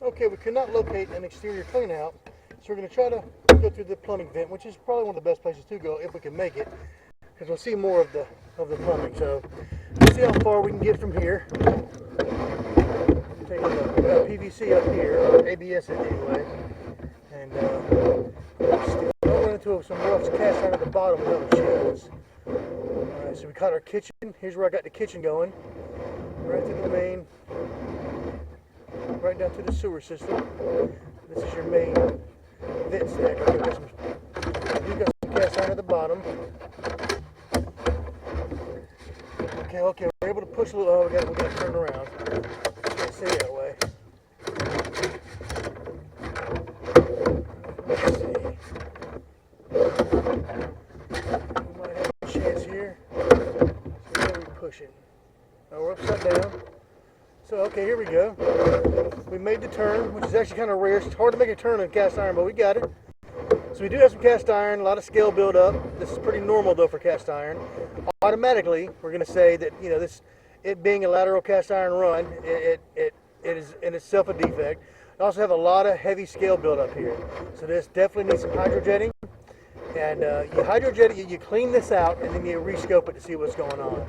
Okay, we could not locate an exterior clean out, so we're going to try to go through the plumbing vent, which is probably one of the best places to go if we can make it, because we'll see more of the plumbing. So let's see how far we can get from here. Take a look. We've got PVC up here, or ABS anyway, and still run into some rough cast iron at the bottom of the sheds. Alright, so we caught our kitchen. Here's where I got the kitchen going, right through the main, right down to the sewer system. This is your main vent stack. We've got some cast iron at the bottom. Okay, we're able to push a little. Oh, we got to turn around. Can't see that way. Let's see. We might have a chance here. So where are we pushing? Oh, we're upside down. So, okay, here we go. We made the turn, which is actually kind of rare. It's hard to make a turn in cast iron, but we got it. So we do have some cast iron, a lot of scale buildup. This is pretty normal though for cast iron. Automatically, we're going to say that, you know, it being a lateral cast iron run, it is in itself a defect. We also have a lot of heavy scale buildup here. So this definitely needs some hydrojetting. And you hydrojet it, you clean this out, and then you rescope it to see what's going on.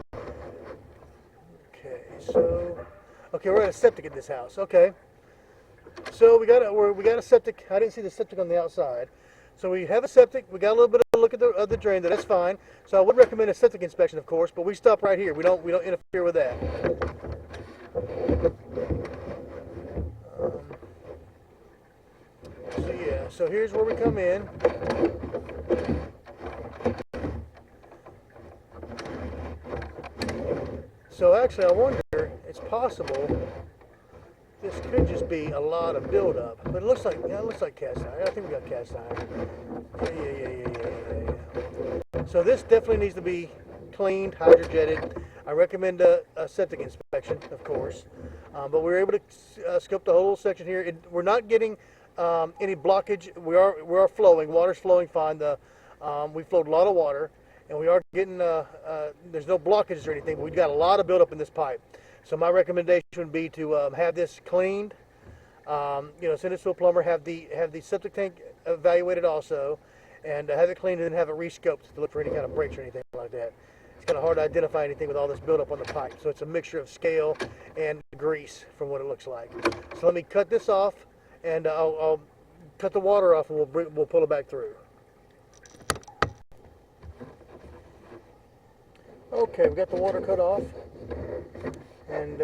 Okay, we're at a septic at this house. Okay. So we got a septic. I didn't see the septic on the outside. So we have a septic. We got a little bit of a look at the drain. That's fine. So I would recommend a septic inspection, of course, but we stop right here. We don't interfere with that. So yeah. So here's where we come in. So actually, I wonder. It's possible. This could just be a lot of buildup, but it looks like cast iron. I think we got cast iron. Yeah. So this definitely needs to be cleaned, hydrojetted. I recommend a septic inspection, of course. But we were able to scope the whole section here. We're not getting any blockage. We are flowing. Water's flowing fine. We flowed a lot of water, and we are getting. There's no blockages or anything. But we've got a lot of buildup in this pipe. So my recommendation would be to have this cleaned, send it to a plumber, have the septic tank evaluated also, and have it cleaned and then have it rescoped to look for any kind of breaks or anything like that. It's kind of hard to identify anything with all this buildup on the pipe. So it's a mixture of scale and grease from what it looks like. So let me cut this off, and I'll cut the water off, and we'll pull it back through. Okay, we got the water cut off. And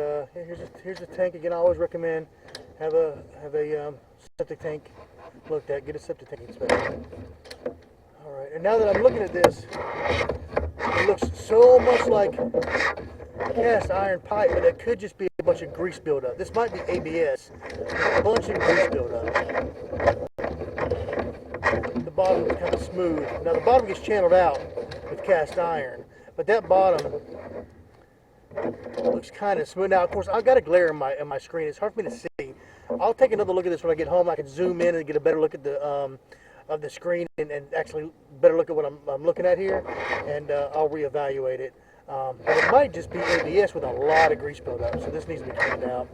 here's the tank again. I always recommend have a septic tank looked at. Get a septic tank inspected. All right. And now that I'm looking at this, it looks so much like cast iron pipe, but it could just be a bunch of grease buildup. This might be ABS. A bunch of grease buildup. The bottom is kind of smooth. Now the bottom gets channeled out with cast iron, but that bottom looks kind of smooth. Now, of course, I've got a glare in my screen. It's hard for me to see. I'll take another look at this when I get home. I can zoom in and get a better look at the of the screen and actually better look at what I'm looking at here, and I'll reevaluate it. But it might just be ABS with a lot of grease buildup, so this needs to be cleaned out.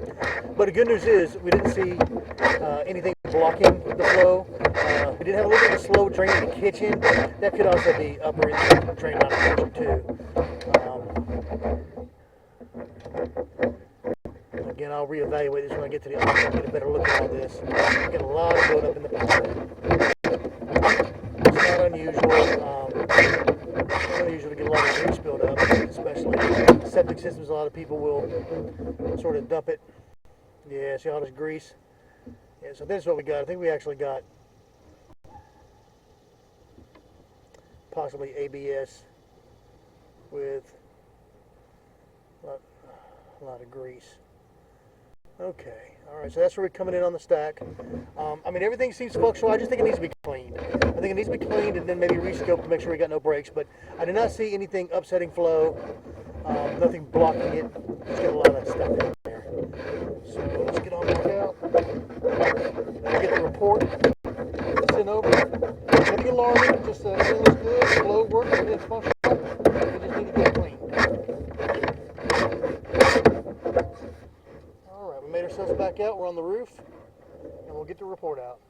But the good news is we didn't see anything blocking the flow. We did have a little bit of a slow drain in the kitchen. That could also be upper in the drain line pressure too. Again, I'll reevaluate this when I get to the office and get a better look at all this. We get a lot of buildup in the pipe. It's not unusual. It's not unusual to get a lot of grease buildup, especially septic systems. A lot of people will sort of dump it. Yeah, see all this grease? Yeah, so this is what we got. I think we actually got possibly ABS with a lot of grease. Okay, all right, so that's where we're coming in on the stack. I mean, everything seems functional. I just think it needs to be cleaned. I think it needs to be cleaned and then maybe rescoped to make sure we got no breaks, but I did not see anything upsetting flow, nothing blocking it. Just got a lot of stuff in there. So let's get on back out. Get the report. Send over. Nothing alarming, just everything looks good, flow works, everything's functional. We just need to get it cleaned. Alright, we made ourselves back out. We're on the roof. and we'll get the report out.